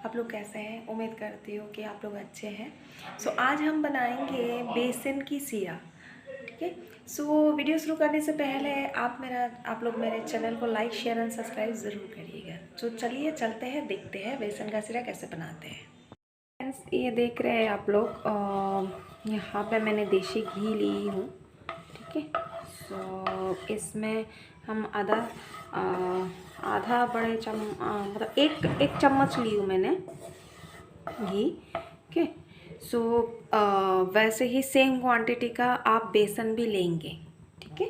आप लोग कैसे हैं? उम्मीद करती हूँ कि आप लोग अच्छे हैं। आज हम बनाएंगे बेसन की सीरा। ठीक है। वीडियो शुरू करने से पहले आप लोग मेरे चैनल को लाइक शेयर एंड सब्सक्राइब ज़रूर करिएगा। चलिए चलते हैं, देखते हैं बेसन का सीरा कैसे बनाते हैं। फ्रेंड्स, ये देख रहे हैं आप लोग, यहाँ पे मैंने देसी घी ली हूँ। ठीक है। इसमें हम आधा बड़े मतलब एक चम्मच ली हूँ मैंने घी। ओके। वैसे ही सेम क्वांटिटी का आप बेसन भी लेंगे। ठीक है।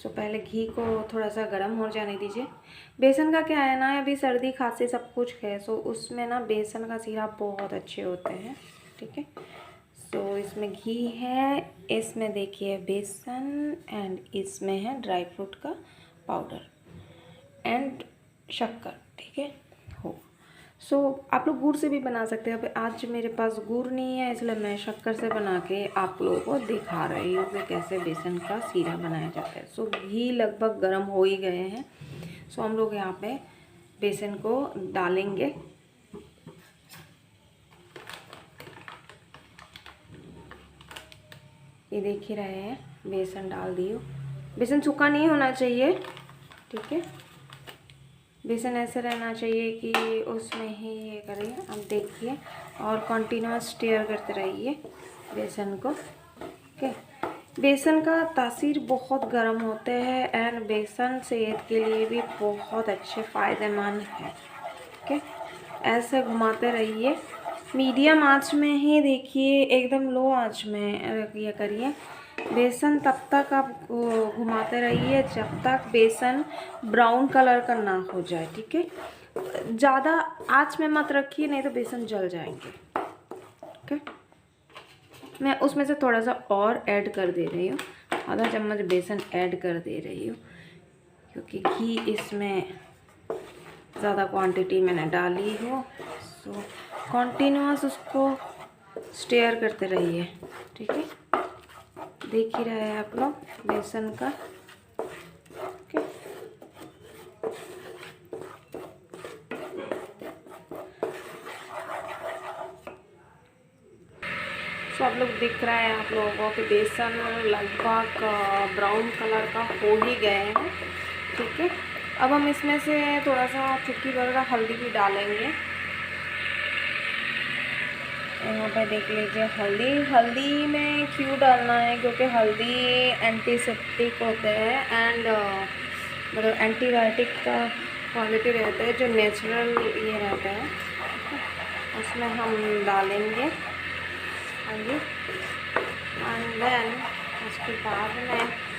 पहले घी को थोड़ा सा गर्म हो जाने दीजिए। बेसन का क्या है ना, अभी सर्दी खांसी सब कुछ है, उसमें ना बेसन का सीरा बहुत अच्छे होते हैं। ठीक है। इसमें घी है, इसमें देखिए बेसन, एंड इसमें है ड्राई फ्रूट का पाउडर एंड शक्कर। ठीक है। हो आप लोग गुड़ से भी बना सकते हैं। अब आज मेरे पास गुड़ नहीं है, इसलिए मैं शक्कर से बना के आप लोगों को दिखा रही हूँ कि कैसे बेसन का सीरा बनाया जाता है। घी लगभग गर्म हो ही गए हैं। हम लोग यहाँ पे बेसन को डालेंगे। ये देख ही रहे हैं, बेसन डाल दियो। बेसन सूखा नहीं होना चाहिए। ठीक है। बेसन ऐसे रहना चाहिए कि उसमें ही ये करें। अब देखिए, और कंटिन्यूस स्टीयर करते रहिए बेसन को। ओके। बेसन का तासीर बहुत गर्म होते हैं एंड बेसन सेहत के लिए भी बहुत अच्छे फ़ायदेमंद है। ओके। ऐसे घुमाते रहिए, मीडियम आंच में ही देखिए, एकदम लो आंच में ये करिए। बेसन तब तक आप घुमाते रहिए जब तक बेसन ब्राउन कलर का ना हो जाए। ठीक है। ज़्यादा आंच में मत रखिए, नहीं तो बेसन जल जाएंगे। ओके। मैं उसमें से थोड़ा सा और ऐड कर दे रही हूँ, आधा चम्मच बेसन ऐड कर दे रही हूँ, क्योंकि घी इसमें ज़्यादा क्वांटिटी मैंने डाली हो। कंटिन्यूअस उसको स्टेयर करते रहिए। ठीक है। देख ही रहे हैं आप लोग बेसन का। ओके। आप लोग दिख रहा है आप लोगों को कि बेसन लगभग ब्राउन कलर का हो ही गए हैं। ठीक है। अब हम इसमें से थोड़ा सा चुटकी भर हल्दी भी डालेंगे। यहाँ पे देख लीजिए, हल्दी में क्यों डालना है, क्योंकि हल्दी एंटीसेप्टिक होते हैं एंड मतलब एंटीबायोटिक का क्वालिटी रहता है, जो नेचुरल ये रहता है। उसमें हम डालेंगे हल्दी एंड देन उसके बाद में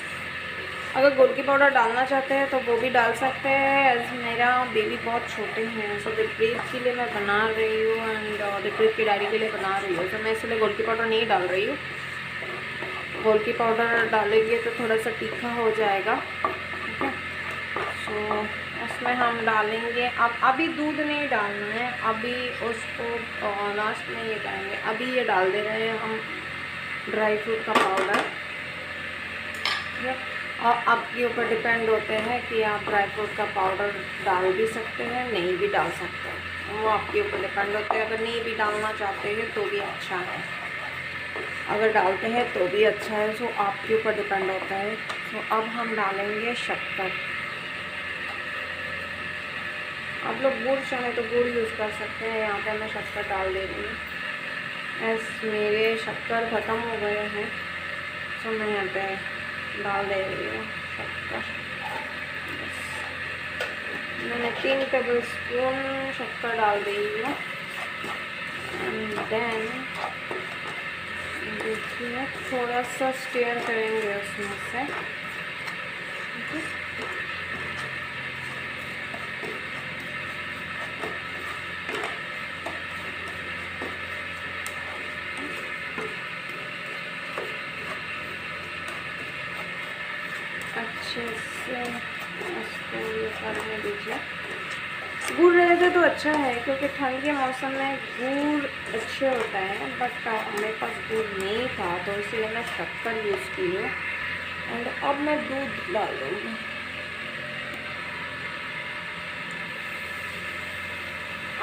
अगर गोल की पाउडर डालना चाहते हैं तो वो भी डाल सकते हैं। मेरा बेबी बहुत छोटे हैं, दिलप्रीत के लिए मैं बना रही हूँ एंड दिलप्रीत की डायरी के लिए बना रही हूँ, तो मैं इसलिए गोल की पाउडर नहीं डाल रही हूँ। गोल की पाउडर डालेंगे तो थोड़ा सा तीखा हो जाएगा। ठीक है। उसमें हम डालेंगे, अब अभी दूध नहीं डालना है, अभी उसको लास्ट में ये करेंगे। अभी ये डाल दे रहे हैं हम ड्राई फ्रूट का पाउडर। ठीक है। और आपके ऊपर डिपेंड होते हैं कि आप ड्राई फ्रूट का पाउडर डाल भी सकते हैं, नहीं भी डाल सकते हैं, वो आपके ऊपर डिपेंड होते हैं। अगर नहीं भी डालना चाहते हैं तो भी अच्छा है, अगर डालते हैं तो भी अच्छा है। आपके ऊपर डिपेंड होता है। अब हम डालेंगे शक्कर। आप लोग गुड़ चाहे तो गुड़ यूज़ कर सकते हैं, यहाँ पे मैं शक्कर डाल दे रही हूँ। ऐसे मेरे शक्कर ख़त्म हो गए हैं, मैं यहाँ पे डाल दे रही हूँ शक्कर। मैंने 3 टेबल स्पून शक्कर डाल दी हूँ एंड देन देखिए थोड़ा सा स्टीयर करेंगे उसमें से। अच्छे से इसको ये करने दीजिए। गुड़ रहते तो अच्छा है, क्योंकि ठंड के मौसम में गुड़ अच्छे होता है, बट मेरे पास गुड़ नहीं था तो इसलिए मैं शक्कर यूज़ की हूँ। एंड अब मैं दूध डाल दूँगी।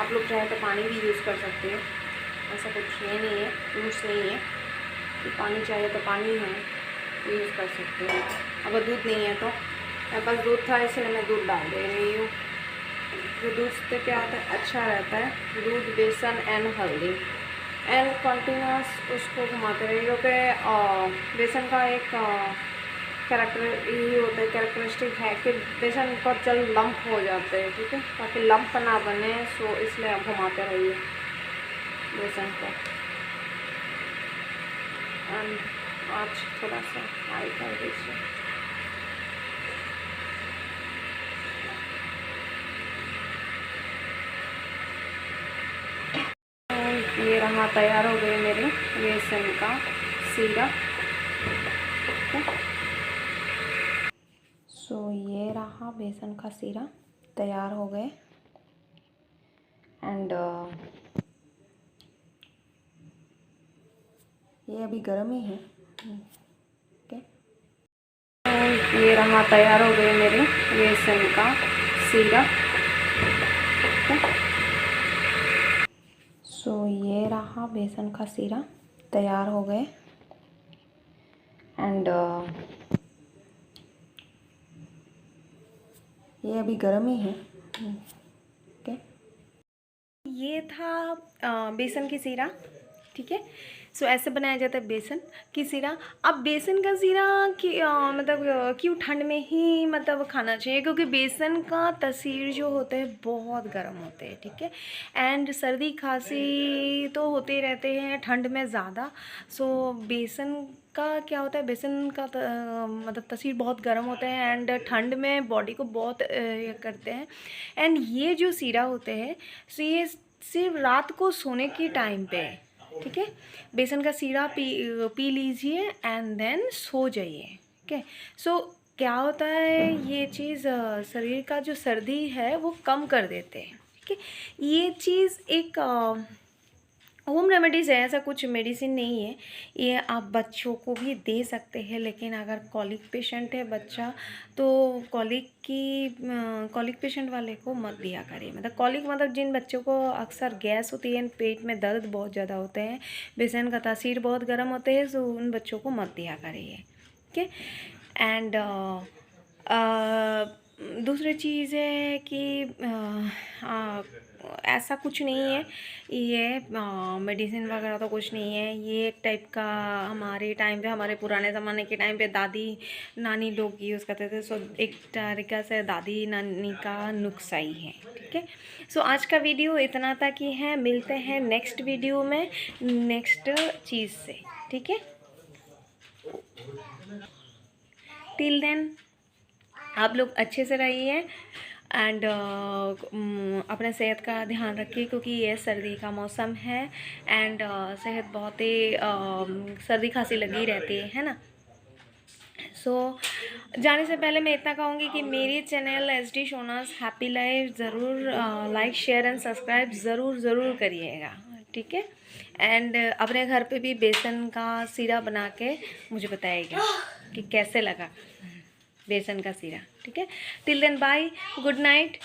आप लोग चाहे तो पानी भी यूज़ कर सकते हैं, ऐसा कुछ ये नहीं है, रूल्स नहीं है कि पानी चाहिए तो पानी है यूज़ कर सकते हैं। अगर दूध नहीं है तो, मेरे पास दूध था इसलिए मैं दूध डाल दे रही हूँ। जो दूध से क्या होता है, अच्छा रहता है, दूध, बेसन एंड हल्दी एंड कंटिन्यूस उसको घुमाते रहिए, क्योंकि बेसन का एक कैरेक्टर यही होता है, कैरेक्टरिस्टिक है कि बेसन बहुत जल्द लंप हो जाते हैं, ठीक है, ताकि लंप ना बने, सो इसलिए आप घुमाते रहिए बेसन को। एंड आज थोड़ा सा हाई कर दीजिए। ये रहा, तैयार हो गए मेरे बेसन का सीरा। सो ये रहा बेसन का सीरा, तैयार हो गए। एंड ये अभी गर्म ही है। ओके, ये रहा, तैयार हो गए मेरे बेसन का सीरा। सो ये रहा बेसन का सीरा, तैयार हो गए। एंड ये अभी गर्म ही है। ओके, ये था बेसन की सीरा, ठीक है। सो ऐसे बनाया जाता है बेसन की सीरा। अब बेसन का सीरा कि मतलब क्यों ठंड में ही मतलब खाना चाहिए, क्योंकि बेसन का तासीर जो होते हैं बहुत गर्म होते हैं, ठीक है। एंड सर्दी खांसी तो होते ही रहते हैं ठंड में ज़्यादा। सो बेसन का क्या होता है, बेसन का मतलब तासीर बहुत गर्म होते हैं एंड ठंड में बॉडी को बहुत ये करते हैं। एंड ये जो सीरा होते हैं, सो ये सिर्फ रात को सोने के टाइम पे, ठीक है, बेसन का सीरा पी लीजिए एंड देन सो जाइए, ठीक है। सो क्या होता है, ये चीज़ शरीर का जो सर्दी है वो कम कर देते हैं, ठीक है। ये चीज़ एक होम रेमेडीज़ है, ऐसा कुछ मेडिसिन नहीं है। ये आप बच्चों को भी दे सकते हैं, लेकिन अगर कॉलिक पेशेंट है बच्चा तो कॉलिक पेशेंट वाले को मत दिया करिए। मतलब कॉलिक मतलब जिन बच्चों को अक्सर गैस होती है, पेट में दर्द बहुत ज़्यादा होते हैं, बेसन का तासीर बहुत गर्म होते हैं, तो उन बच्चों को मत दिया करिए, ठीक है। एंड दूसरी चीज़ है कि ऐसा कुछ नहीं है, ये मेडिसिन वगैरह तो कुछ नहीं है। ये एक टाइप का हमारे टाइम पे, हमारे पुराने ज़माने के टाइम पे दादी नानी लोग यूज़ करते थे। सो एक तरीक़ा से दादी नानी का नुस्खा ही है, ठीक है। सो आज का वीडियो इतना तक ही है, मिलते हैं नेक्स्ट वीडियो में नेक्स्ट चीज़ से, ठीक है। टिल देन आप लोग अच्छे से रहिए एंड अपने सेहत का ध्यान रखिए, क्योंकि ये सर्दी का मौसम है एंड सेहत बहुत ही सर्दी खांसी लगी रहती है ना। सो जाने से पहले मैं इतना कहूँगी कि मेरे channel SD Sona's happy life ज़रूर लाइक शेयर एंड सब्सक्राइब ज़रूर करिएगा, ठीक है। एंड अपने घर पे भी बेसन का सीरा बना के मुझे बताइएगा कि कैसे लगा बेसन का सीरा, ठीक है। Till then bye, good night.